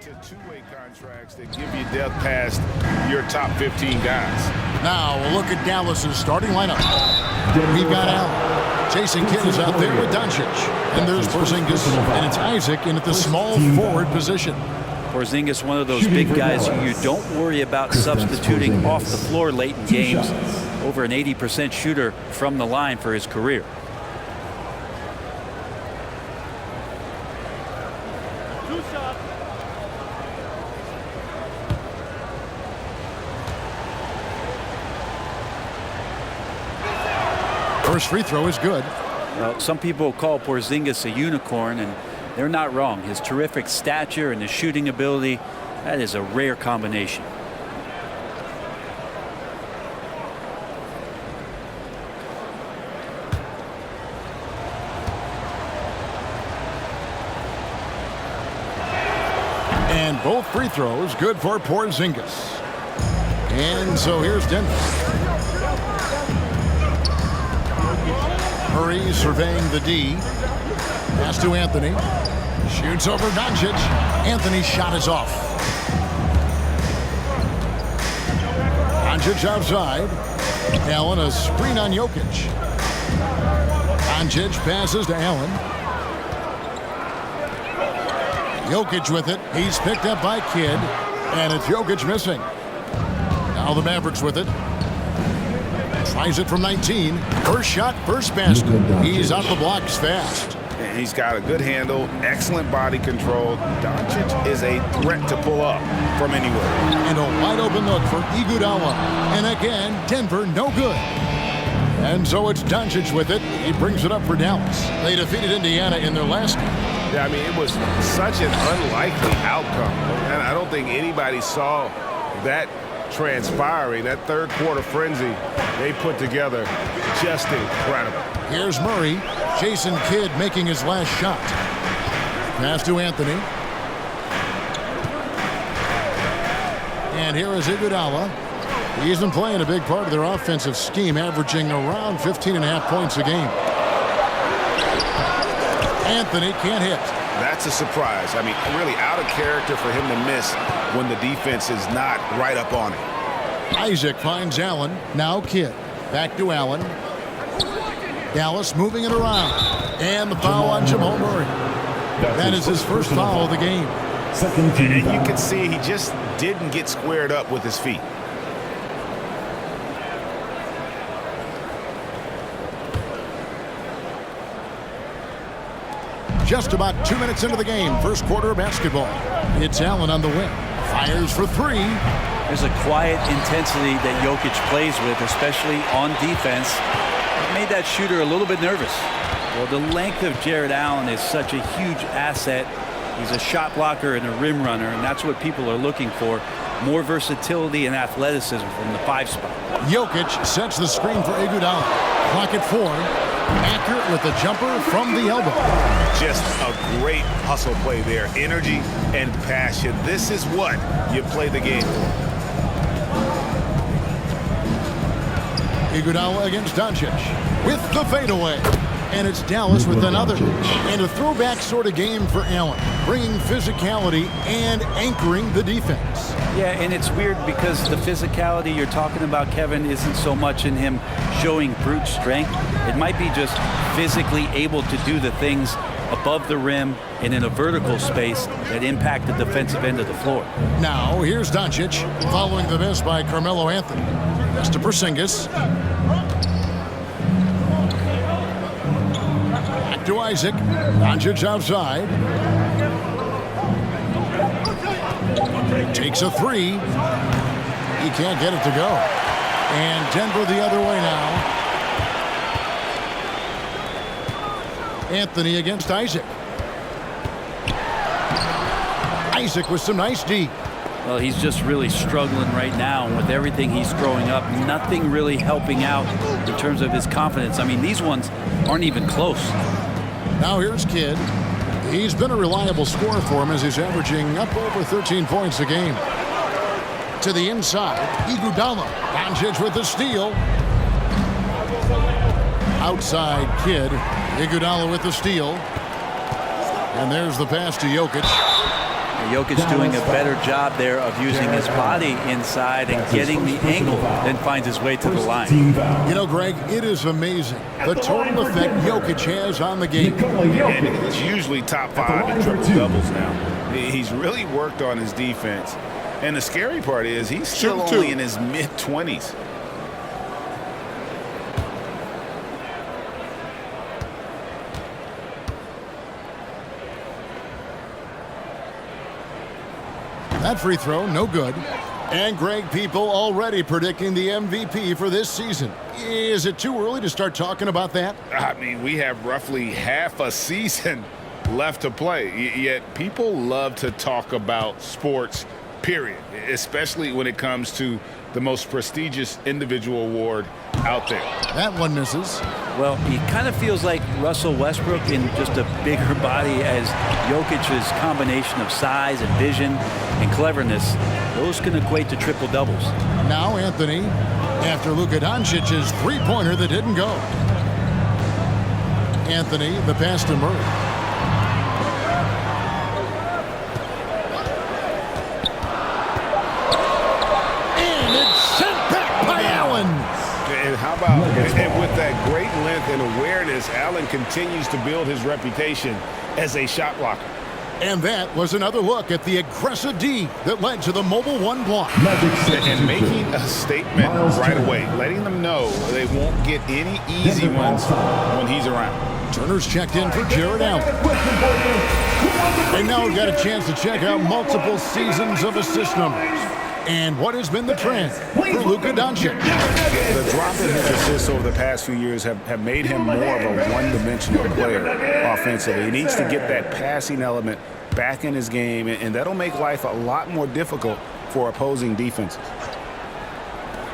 to two-way contracts that give you depth past your top 15 guys. Now we'll look at Dallas's starting lineup. We've got Allen. Jason Kidd is out there with Doncic. And there's Porzingis, and it's Isaac in at the small forward position. Porzingis, one of those big guys who you don't worry about substituting off the floor late in games. Over an 80% shooter from the line for his career. First free throw is good. Well, some people call Porzingis a unicorn, and they're not wrong. His terrific stature and his shooting ability, that is a rare combination. And both free throws good for Porzingis. And so here's Denver. Murray surveying the D. Pass to Anthony. Shoots over Doncic. Anthony's shot is off. Doncic outside. Allen a screen on Jokic. Doncic passes to Allen. Jokic with it. He's picked up by Kidd. And it's Jokic missing. Now the Mavericks with it. Tries it from 19. First shot, first basket. He's out the blocks fast. And he's got a good handle, excellent body control. Doncic is a threat to pull up from anywhere. And a wide open look for Iguodala. And again, Denver no good. And so it's Doncic with it. He brings it up for Dallas. They defeated Indiana in their last game. Yeah, I mean, it was such an unlikely outcome. And I don't think anybody saw that transpiring. That third quarter frenzy they put together, just incredible. Here's Murray. Jason Kidd making his last shot. Pass to Anthony. And here is Iguodala. He's been playing a big part of their offensive scheme, averaging around 15.5 points a game. Anthony can't hit. That's a surprise. I mean, really out of character for him to miss when the defense is not right up on it. Isaac finds Allen. Now Kidd. Back to Allen. Dallas moving it around. And the foul on Jamal Murray. That is his first foul of the game. And you can see he just didn't get squared up with his feet. Just about 2 minutes into the game. First quarter of basketball. It's Allen on the wing. Fires for three. There's a quiet intensity that Jokic plays with, especially on defense. It made that shooter a little bit nervous. Well, the length of Jared Allen is such a huge asset. He's a shot blocker and a rim runner, and that's what people are looking for. More versatility and athleticism from the 5 spot. Jokic sets the screen for Iguodala. Clock at 4. Accurate with the jumper from the elbow. Just a great hustle play there. Energy and passion. This is what you play the game for. Iguodala against Doncic with the fadeaway. And it's Dallas with another. And a throwback sort of game for Allen, bringing physicality and anchoring the defense. Yeah, and it's weird because the physicality you're talking about, Kevin, isn't so much in him showing brute strength. It might be just physically able to do the things above the rim and in a vertical space that impact the defensive end of the floor. Now, here's Doncic following the miss by Carmelo Anthony. That's to Porzingis. Back to Isaac. Doncic outside. Takes a three. He can't get it to go. And Denver the other way now. Anthony against Isaac. Isaac with some nice D. Well, he's just really struggling right now. And with everything he's throwing up, nothing really helping out in terms of his confidence. I mean, these ones aren't even close. Now here's Kidd. He's been a reliable scorer for him as he's averaging up over 13 points a game. To the inside, Iguodala. Doncic with the steal. Outside Kidd. Iguodala with the steal. And there's the pass to Jokic. Jokic doing a better job there of using his body inside and getting the angle, then finds his way to the line. You know, Greg, it is amazing the total effect Jokic has on the game. And it's usually top 5 in triple doubles now. He's really worked on his defense. And the scary part is he's still only in his mid-20s. That free throw, no good. And Greg, people already predicting the MVP for this season. Is it too early to start talking about that? I mean, we have roughly half a season left to play. Yet people love to talk about sports, period, especially when it comes to the most prestigious individual award out there. That one misses. Well, he kind of feels like Russell Westbrook in just a bigger body, as Jokic's combination of size and vision and cleverness, those can equate to triple doubles. Now Anthony, after Luka Doncic's three-pointer that didn't go. Anthony, the pass to Murray. And it's sent back by Allen. And how about, and with that great length and awareness, Allen continues to build his reputation as a shot blocker. And that was another look at the aggressive D that led to the mobile one block. And making a statement right away, letting them know they won't get any easy ones when he's around. Turner's checked in for Jared Allen. And now we've got a chance to check out multiple seasons of assist numbers. And what has been the trend for Luka Doncic? The drop in his assists over the past few years have made him more of a one-dimensional player offensively. He needs to get that passing element back in his game, and that'll make life a lot more difficult for opposing defenses.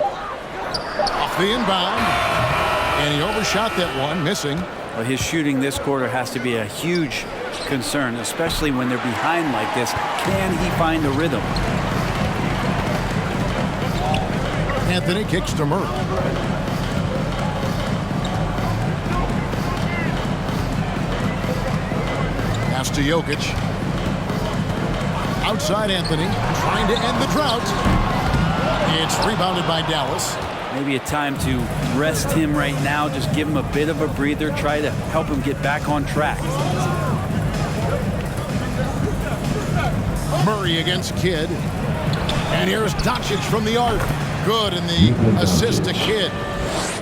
Off the inbound, and he overshot that one, missing. Well, his shooting this quarter has to be a huge concern, especially when they're behind like this. Can he find the rhythm? Anthony kicks to Murray. Pass to Jokic. Outside Anthony, trying to end the drought. It's rebounded by Dallas. Maybe a time to rest him right now, just give him a bit of a breather, try to help him get back on track. Murray against Kidd. And here's Doncic from the arc. Good in the assist to Kidd.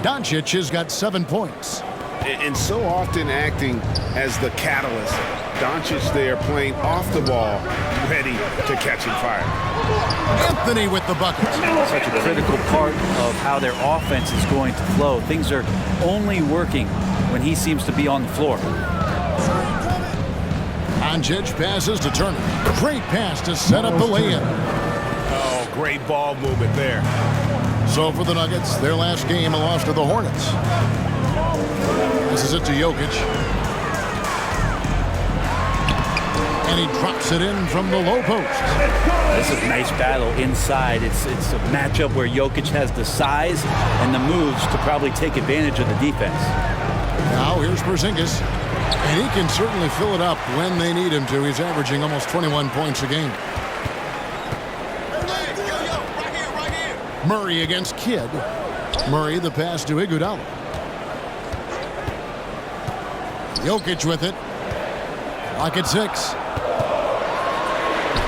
Doncic has got 7 points. And so often acting as the catalyst. Doncic there playing off the ball, ready to catching fire. Anthony with the bucket. Such a critical part of how their offense is going to flow. Things are only working when he seems to be on the floor. Doncic passes to Turner. Great pass to set up the lay-in. Oh, great ball movement there. So for the Nuggets, their last game, a loss to the Hornets. This is it to Jokic. And he drops it in from the low post. This is a nice battle inside. It's a matchup where Jokic has the size and the moves to probably take advantage of the defense. Now here's Porzingis. And he can certainly fill it up when they need him to. He's averaging almost 21 points a game. Murray against Kidd. Murray the pass to Iguodala. Jokic with it. Lock at 6.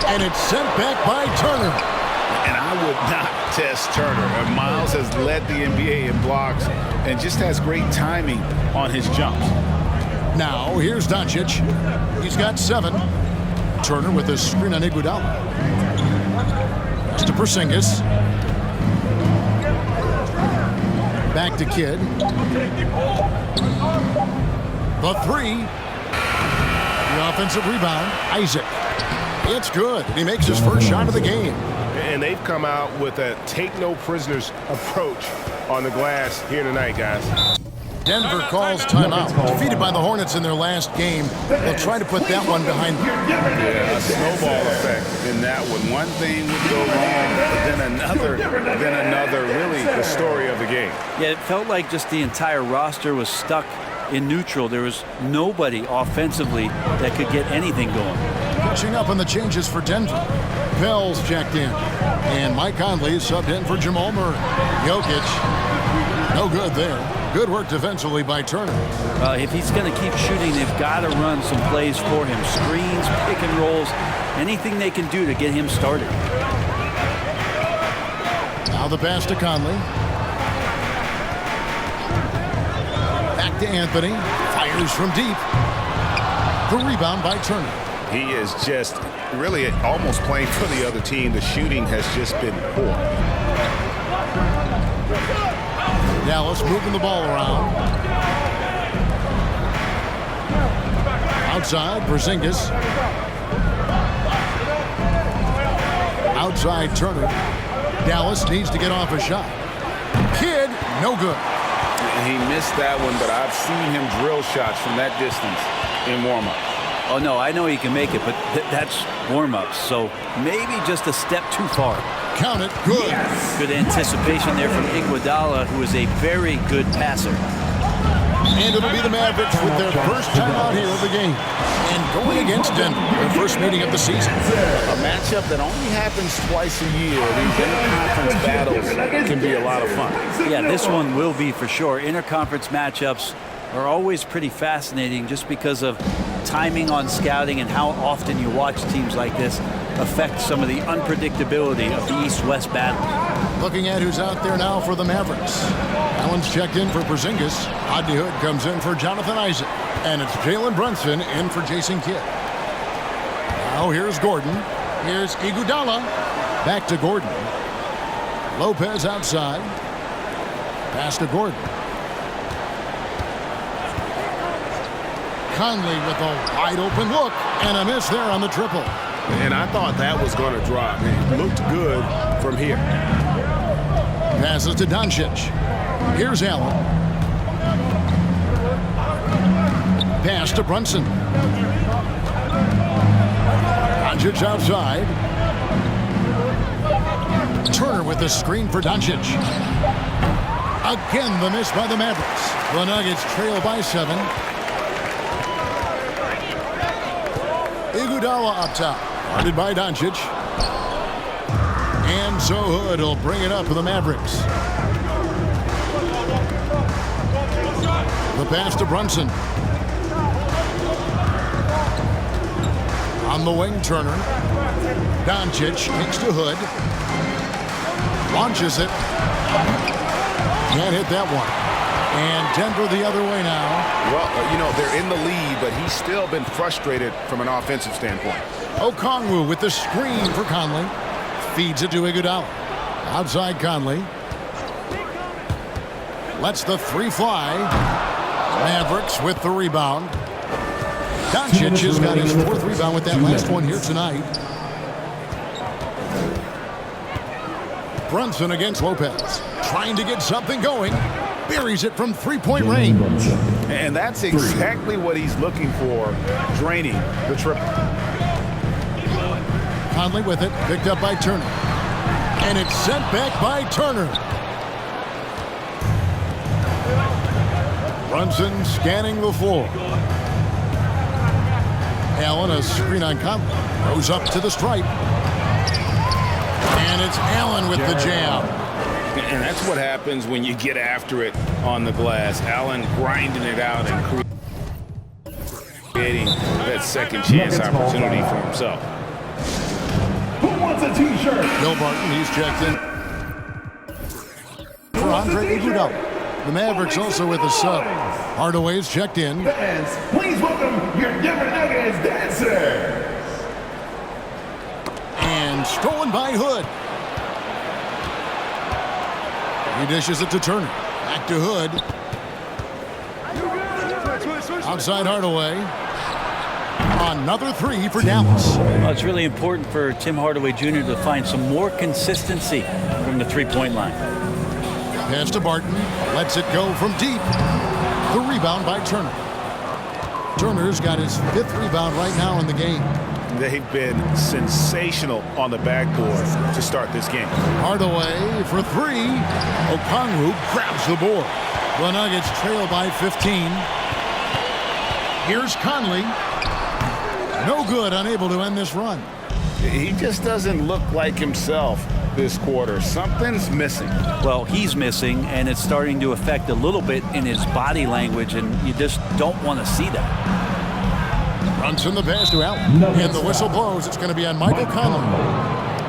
And it's sent back by Turner. And I would not test Turner. And Miles has led the NBA in blocks and just has great timing on his jumps. Now here's Doncic. He's got 7. Turner with a screen on Iguodala. Pass to Porzingis. Back to Kidd. The 3. The offensive rebound. Isaac. It's good. He makes his first shot of the game. And they've come out with a take-no-prisoners approach on the glass here tonight, guys. Denver calls timeout. Defeated by the Hornets in their last game. They'll try to put that one behind them. Yeah, a snowball effect in that one. One thing would go wrong, then another. Really the story of the game. Yeah, it felt like just the entire roster was stuck in neutral. There was nobody offensively that could get anything going. Switching up on the changes for Denver. Bell's checked in. And Mike Conley subbed in for Jamal Murray. Jokic, no good there. Good work defensively by Turner. If he's going to keep shooting, they've got to run some plays for him. Screens, pick and rolls, anything they can do to get him started. Now the pass to Conley. Back to Anthony. Fires from deep. The rebound by Turner. He is just really almost playing for the other team. The shooting has just been poor. Dallas moving the ball around. Outside, Porzingis. Outside, Turner. Dallas needs to get off a shot. Kidd, no good. He missed that one, but I've seen him drill shots from that distance in warm-up. Oh, no, I know he can make it, but that's warm-ups, so maybe just a step too far. Count it, good. Yes. Good anticipation there from Iguodala, who is a very good passer. And it'll be the Mavericks with their first time out here of the game. And going against Denver, their first meeting of the season. A matchup that only happens twice a year. These interconference battles can be a lot of fun. Yeah, this one will be for sure. Interconference matchups are always pretty fascinating just because of timing on scouting and how often you watch teams like this affect some of the unpredictability of the East-West battle. Looking at who's out there now for the Mavericks. Allen's checked in for Porzingis. Rodney Hood comes in for Jonathan Isaac. And it's Jalen Brunson in for Jason Kidd. Now here's Gordon. Here's Iguodala. Back to Gordon. Lopez outside. Pass to Gordon. Conley with a wide open look. And a miss there on the triple. And I thought that was going to drop. It looked good from here. Passes to Doncic. Here's Allen. Pass to Brunson. Doncic outside. Turner with the screen for Doncic. Again, the miss by the Mavericks. The Nuggets trail by 7. Iguodala up top. Guarded by Doncic. And so Hood will bring it up for the Mavericks. The pass to Brunson. On the wing, Turner. Doncic kicks to Hood. Launches it. Can't hit that one. And Denver the other way now. Well, you know, they're in the lead, but he's still been frustrated from an offensive standpoint. Okongwu with the screen for Conley. Feeds it to Iguodala. Outside Conley. Lets the three fly. Mavericks with the rebound. Doncic has got his 4th rebound with that last one here tonight. Brunson against Lopez. Trying to get something going. Buries it from three-point range. And that's exactly what he's looking for, draining the triple. Conley with it, picked up by Turner. And it's sent back by Turner. Brunson scanning the floor. Allen, a screen on Conley. Goes up to the stripe. And it's Allen with the jam. And that's what happens when you get after it on the glass. Allen grinding it out and creating that second chance opportunity for himself. Who wants a t-shirt? Bill Barton, he's checked in for Andre Iguodala. The Mavericks also with a sub. Hardaway's checked in. Fans, please welcome your Denver Nuggets dancers. And stolen by Hood. He dishes it to Turner. Back to Hood. Outside Hardaway. Another 3 for Dallas. Well, it's really important for Tim Hardaway Jr. to find some more consistency from the three-point line. Pass to Barton. Lets it go from deep. The rebound by Turner. Turner's got his 5th rebound right now in the game. They've been sensational on the backboard to start this game. Hardaway for 3. Okongwu grabs the board. The Nuggets trail by 15. Here's Conley. No good, unable to end this run. He just doesn't look like himself this quarter. Something's missing. Well, he's missing, and it's starting to affect a little bit in his body language, and you just don't want to see that. Brunson the pass to Allen. And the whistle blows. It's going to be on Michael Conley.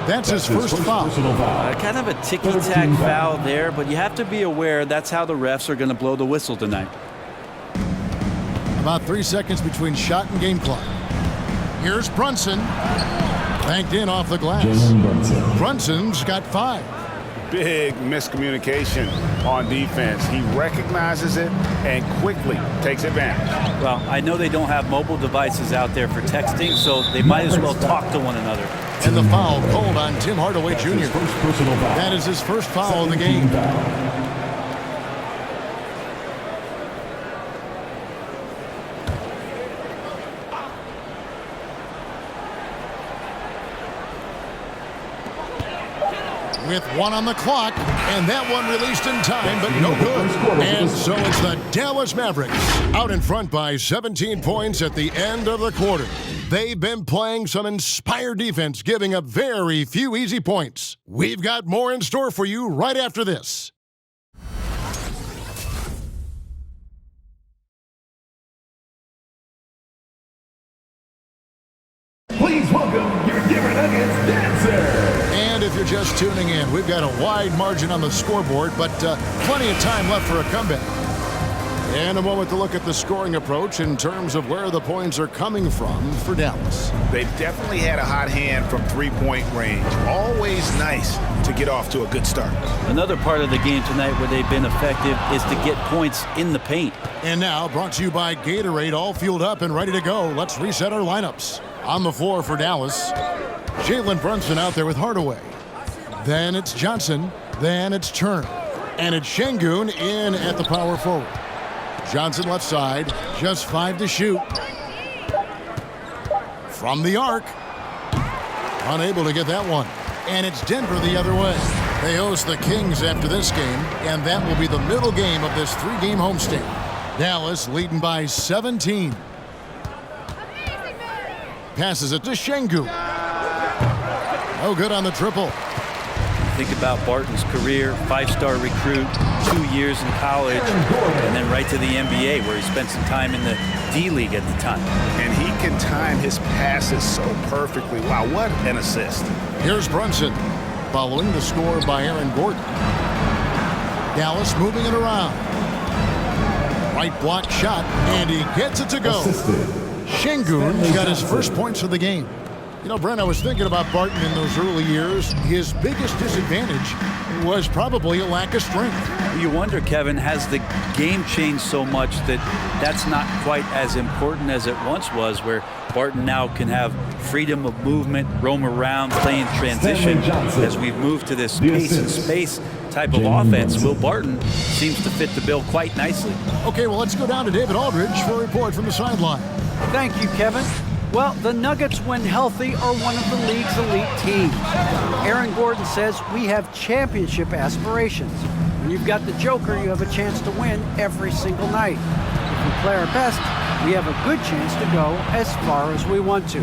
That's his first foul. Kind of a ticky-tack foul there, but you have to be aware that's how the refs are going to blow the whistle tonight. About 3 seconds between shot and game clock. Here's Brunson. Banked in off the glass. Brunson's got 5. Big miscommunication on defense. He recognizes it and quickly takes advantage. Well, I know they don't have mobile devices out there for texting, so they might as well talk to one another. And the foul called on Tim Hardaway Jr. That is his first foul of the game. With 1 on the clock, and that one released in time, but no good. And so it's the Dallas Mavericks out in front by 17 points at the end of the quarter. They've been playing some inspired defense, giving up very few easy points. We've got more in store for you right after this. Please welcome your Denver Nuggets dancer. And if you're just tuning in, we've got a wide margin on the scoreboard, but plenty of time left for a comeback. And a moment to look at the scoring approach in terms of where the points are coming from for Dallas. They've definitely had a hot hand from three-point range. Always nice to get off to a good start. Another part of the game tonight where they've been effective is to get points in the paint. And now, brought to you by Gatorade, all fueled up and ready to go. Let's reset our lineups. On the floor for Dallas, Jalen Brunson out there with Hardaway. Then it's Johnson. Then it's Turner. And it's Şengün in at the power forward. Johnson left side, just 5 to shoot. From the arc. Unable to get that one. And it's Denver the other way. They host the Kings after this game, and that will be the middle game of this 3-game homestand. Dallas leading by 17. Passes it to Şengün. No good on the triple. Think about Barton's career, 5-star recruit, 2 years in college, and then right to the NBA where he spent some time in the D-League at the time. And he can time his passes so perfectly. Wow, what an assist. Here's Brunson, following the score by Aaron Gordon. Dallas moving it around. Right block shot, and he gets it to go. Şengün got his first points of the game. You know, Brent, I was thinking about Barton in those early years. His biggest disadvantage was probably a lack of strength. You wonder, Kevin, has the game changed so much that that's not quite as important as it once was, where Barton now can have freedom of movement, roam around, play in transition. As we've moved to this pace and space type of offense, Will Barton seems to fit the bill quite nicely. Okay, well, let's go down to David Aldridge for a report from the sideline. Thank you, Kevin. Well, the Nuggets, when healthy, are one of the league's elite teams. Aaron Gordon says we have championship aspirations. When you've got the Joker, you have a chance to win every single night. If we play our best, we have a good chance to go as far as we want to.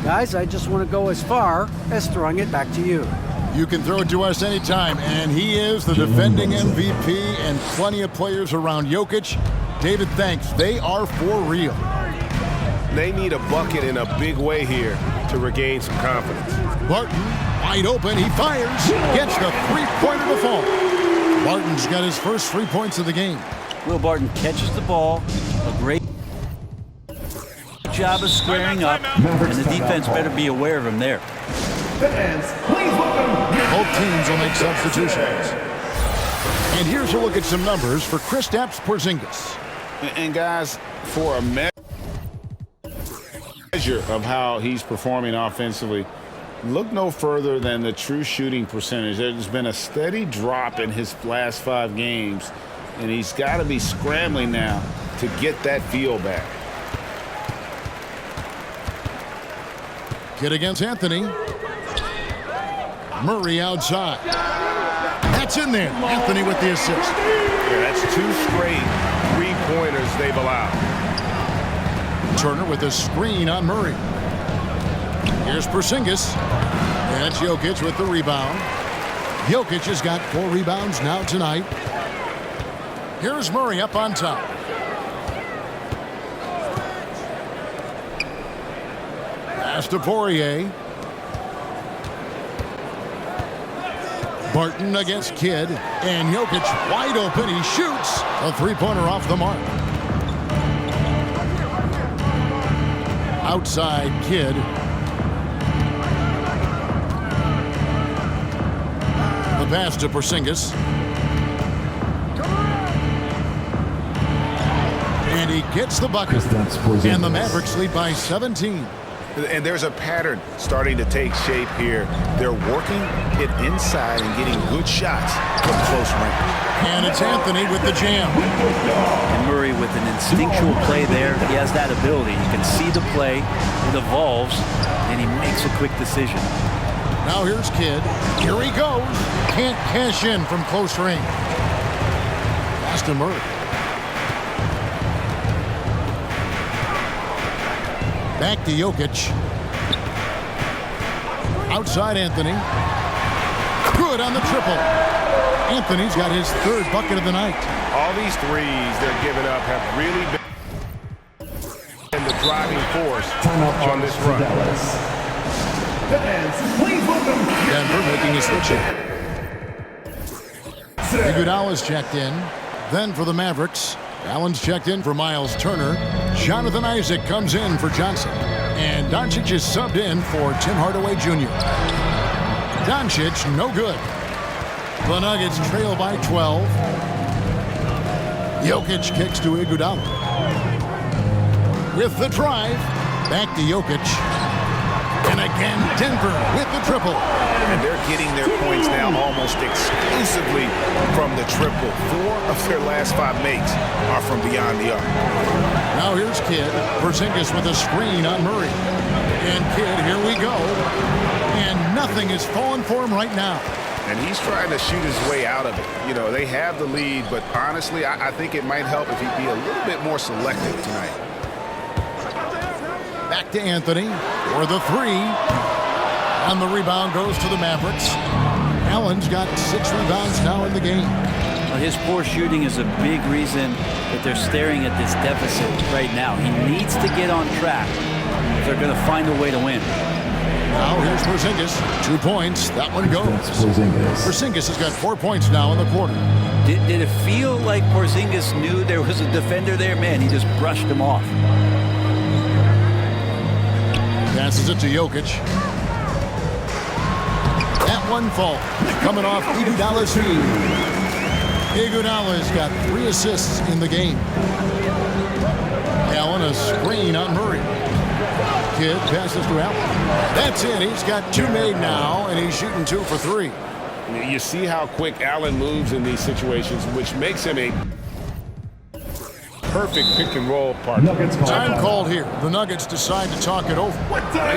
Guys, I just want to go as far as throwing it back to you. You can throw it to us anytime, and he is the defending MVP and plenty of players around Jokic. David, thanks. They are for real. They need a bucket in a big way here to regain some confidence. Barton, wide open, he fires, gets the three-pointer to fall. Barton's got his first 3 points of the game. Will Barton catches the ball, a great job of squaring up, and the defense better be aware of him there. Fans, please welcome. Both teams will make substitutions. And here's a look at some numbers for Kristaps Porzingis. And guys, for a measure of how he's performing offensively, look no further than the true shooting percentage. There's been a steady drop in his last 5 games, and he's got to be scrambling now to get that feel back. Kid against Anthony. Murray outside. That's in there. Anthony with the assist. Yeah, that's 2 straight three-pointers they've allowed. Turner with a screen on Murray. Here's Porzingis. And it's Jokic with the rebound. Jokic has got 4 rebounds now tonight. Here's Murray up on top. Pass to Poirier. Barton against Kidd. And Jokic wide open. He shoots. A three-pointer off the mark. Outside Kidd. The pass to Porzingis. And he gets the bucket. And the Mavericks lead by 17. And there's a pattern starting to take shape here. They're working it inside and getting good shots from close range. And it's Anthony with the jam. And Murray with an instinctual play there. He has that ability. You can see the play. It evolves, and he makes a quick decision. Now here's Kidd. Here he goes. Can't cash in from close range. Pass to Murray. Back to Jokic. Outside Anthony. Good on the triple. Anthony's got his 3rd bucket of the night. All these threes they're giving up have really been the driving force on this run. Please welcome Denver making a switch in. Iguodala's checked in. Then for the Mavericks, Allen's checked in for Miles Turner. Jonathan Isaac comes in for Johnson. And Doncic is subbed in for Tim Hardaway Jr. Doncic, no good. The Nuggets trail by 12. Jokic kicks to Iguodala. With the drive, back to Jokic. And again, Denver with the triple. And they're getting their points now almost exclusively from the triple. 4 of their last 5 makes are from beyond the arc. Now here's Kidd. Porzingis with a screen on Murray. And Kidd, here we go. And nothing is falling for him right now. And he's trying to shoot his way out of it. You know, they have the lead, but honestly, I think it might help if he'd be a little bit more selective tonight. Back to Anthony for the 3. And the rebound goes to the Mavericks. Allen's got 6 rebounds now in the game. Well, his poor shooting is a big reason that they're staring at this deficit right now. He needs to get on track if they're going to find a way to win. Now here's Porzingis. 2 points. That one goes. Porzingis has got 4 points now in the quarter. Did it feel like Porzingis knew there was a defender there? Man, he just brushed him off. Passes it to Jokic. That one falls. Coming off Iguodala's feet. Iguodala's got 3 assists in the game. Allen a screen on Murray. Kidd passes to Allen. That's it. He's got 2 made now, and he's shooting 2 for 3. You see how quick Allen moves in these situations, which makes him a perfect pick-and-roll partner. Time called here. The Nuggets decide to talk it over.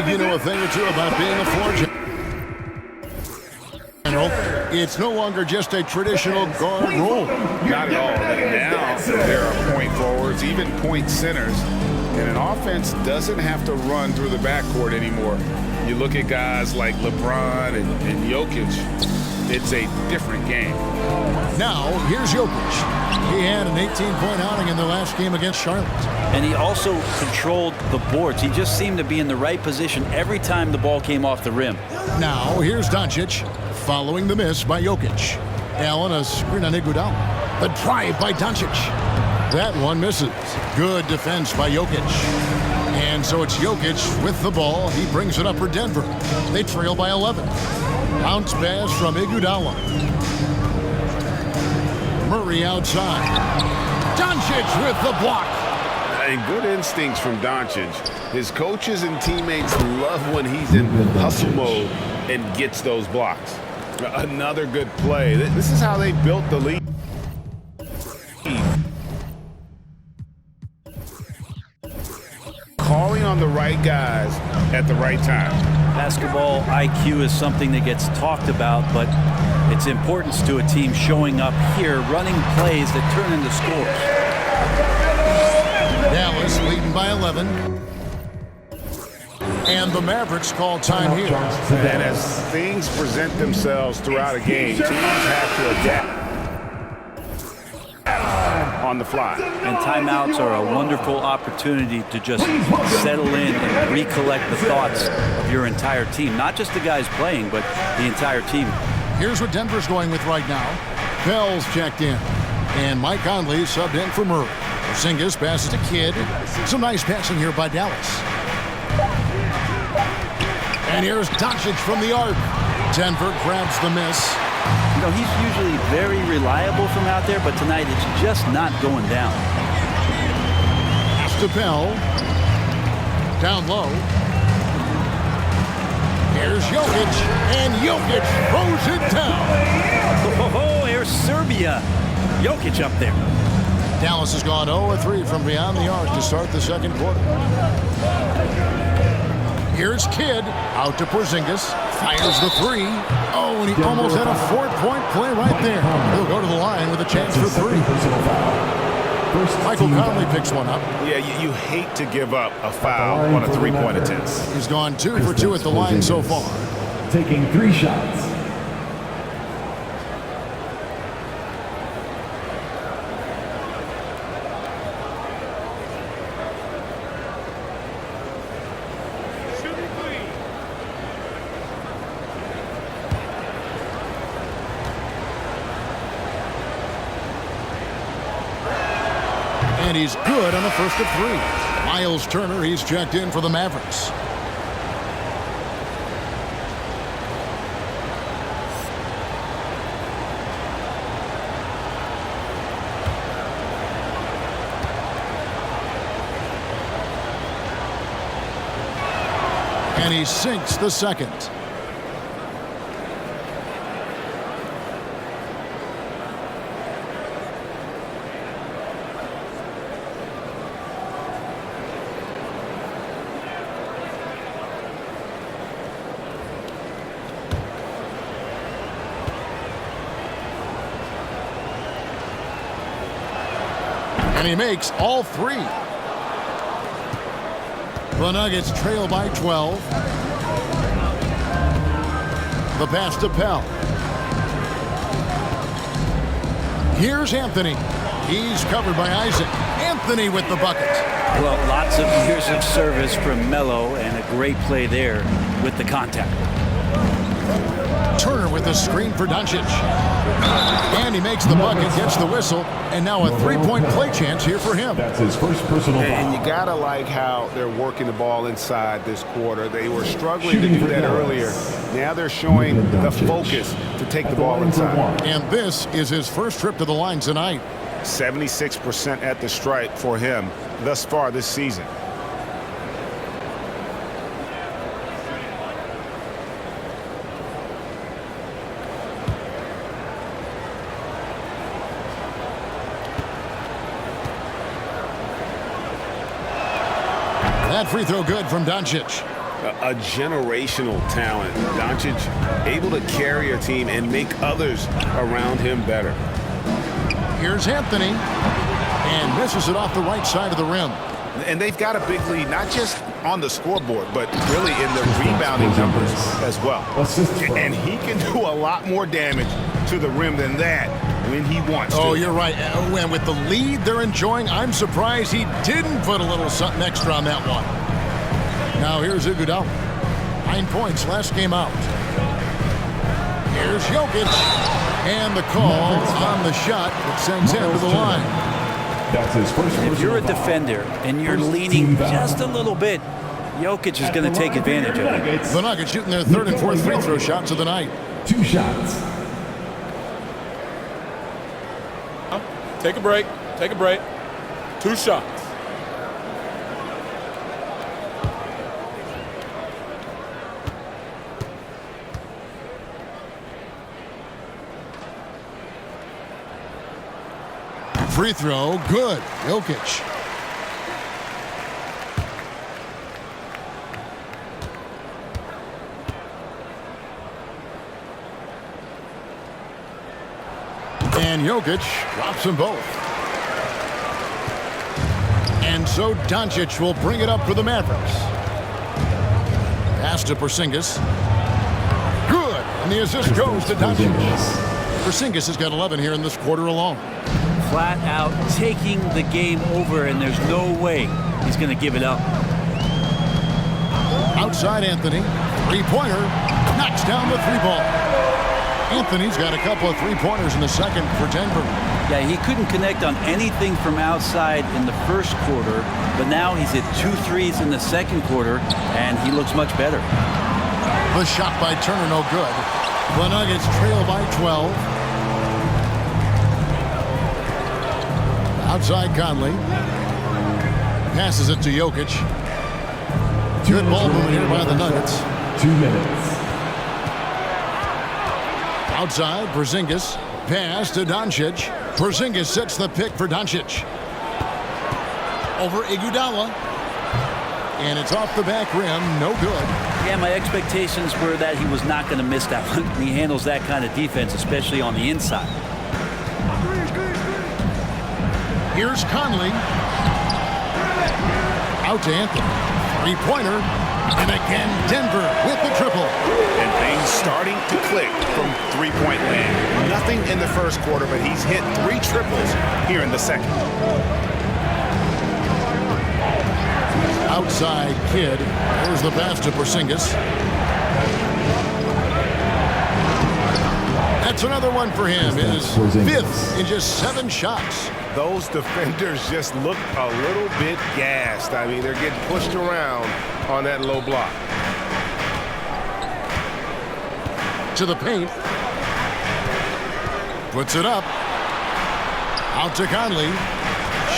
You know a thing or two about being a floor general. It's no longer just a traditional guard role. Not at all. Now there are point forwards, even point centers, and an offense doesn't have to run through the backcourt anymore. You look at guys like LeBron and Jokic, it's a different game. Now, here's Jokic. He had an 18-point outing in the last game against Charlotte. And he also controlled the boards. He just seemed to be in the right position every time the ball came off the rim. Now, here's Doncic, following the miss by Jokic. Allen a screen on Iguodala. The drive by Doncic. That one misses. Good defense by Jokic. And so it's Jokic with the ball. He brings it up for Denver. They trail by 11. Bounce pass from Iguodala. Murray outside. Doncic with the block. And good instincts from Doncic. His coaches and teammates love when he's in hustle mode and gets those blocks. Another good play. This is how they built the lead. Calling on the right guys at the right time. Basketball IQ is something that gets talked about, but its importance to a team showing up here, running plays that turn into scores. Dallas leading by 11. And the Mavericks call time here. And as things present themselves throughout a game, teams have to adapt on the fly. And timeouts are a wonderful opportunity to just settle in and recollect the thoughts of your entire team. Not just the guys playing, but the entire team. Here's what Denver's going with right now. Bell's checked in. And Mike Conley subbed in for Murray. Porzingis passes to Kidd. Some nice passing here by Dallas. And here's Doncic from the arc. Denver grabs the miss. You know, he's usually very reliable from out there, but tonight it's just not going down. Pass to Bell. Down low. Here's Jokic. And Jokic throws it down. Oh, here's Serbia. Jokic up there. Dallas has gone 0-3 from beyond the arc to start the second quarter. Here's Kidd. Out to Porzingis. Fires the three. Oh, and he almost had a 4-point play right there. He'll go to the line with a chance for three. Michael Conley picks one up. Yeah, you hate to give up a foul on a three-point attempt. He's gone 2 for 2 at the line so far. Taking 3 shots. And he's good on the first of 3. Miles Turner, he's checked in for the Mavericks. And he sinks the second. And he makes all 3. The Nuggets trail by 12. The pass to Pell. Here's Anthony. He's covered by Isaac. Anthony with the bucket. Well, lots of years of service from Melo and a great play there with the contact. Turner with the screen for Doncic. And he makes the bucket, gets the whistle, and now a 3-point play chance here for him. That's his first personal foul. And you got to like how they're working the ball inside this quarter. They were struggling to do that earlier. Now they're showing the focus to take the ball inside. And this is his first trip to the line tonight. 76% at the stripe for him thus far this season. That free throw good from Doncic. A generational talent. Doncic able to carry a team and make others around him better. Here's Anthony. And misses it off the right side of the rim. And they've got a big lead, not just on the scoreboard, but really in the rebounding numbers as well. And he can do a lot more damage to the rim than that when he wants to. Oh, you're right. And with the lead they're enjoying, I'm surprised he didn't put a little something extra on that one. Now here's Iguodala. 9 points last game out. Here's Jokic. And the call on the shot that sends him to the line. That's his first. If you're a defender and you're leaning just a little bit, Jokic is going to take advantage of it. The Nuggets shooting their 3rd and 4th free throw shots of the night. 2 shots. Take a break. Take a break. 2 shots. Free throw, good. Jokic. And Jokic drops them both. And so Doncic will bring it up for the Mavericks. Pass to Porzingis. Good. And the assist goes to Doncic. Porzingis has got 11 here in this quarter alone. Flat out taking the game over, and there's no way he's going to give it up. Outside Anthony. Three-pointer. Knocks down the three ball. Anthony's got a couple of three-pointers in the second for Denver. Yeah, he couldn't connect on anything from outside in the first quarter, but now he's hit 2 threes in the second quarter, and he looks much better. The shot by Turner, no good. The Nuggets trail by 12. Outside Conley. Passes it to Jokic. Good ball movement here by the Nuggets. 2 minutes. Outside, Porzingis. Pass to Doncic. Porzingis sets the pick for Doncic. Over Iguodala. And it's off the back rim. No good. Yeah, my expectations were that he was not going to miss that one. He handles that kind of defense, especially on the inside. Here's Conley. Out to Anthony. Three-pointer. And again, Denver with the triple. And things starting to click from three-point land. Nothing in the first quarter, but he's hit 3 triples here in the second. Outside Kid. There's the pass to Porzingis. That's another one for him. His 5th in just 7 shots. Those defenders just look a little bit gassed. I mean, they're getting pushed around on that low block. To the paint. Puts it up. Out to Conley.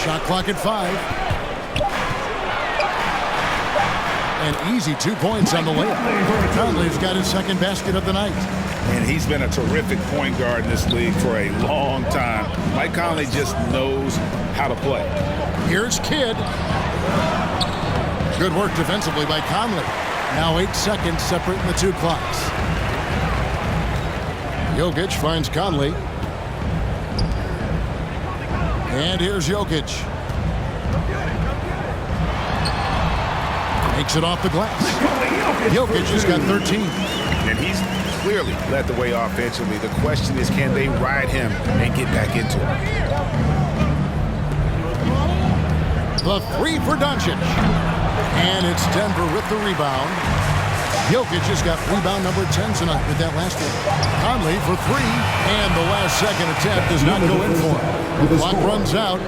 Shot clock at 5. An easy 2 points on the layup. Conley's got his second basket of the night. And he's been a terrific point guard in this league for a long time. Mike Conley just knows how to play. Here's Kidd. Good work defensively by Conley. Now 8 seconds separating the 2 clocks. Jokic finds Conley. And here's Jokic. Makes it off the glass. Jokic has got 13. And he's clearly led the way offensively. The question is, can they ride him and get back into it? The 3 for Doncic. And it's Denver with the rebound. Jokic has got rebound number 10 tonight with that last one. Conley for 3. And the last second attempt does not go in for him. The clock runs out.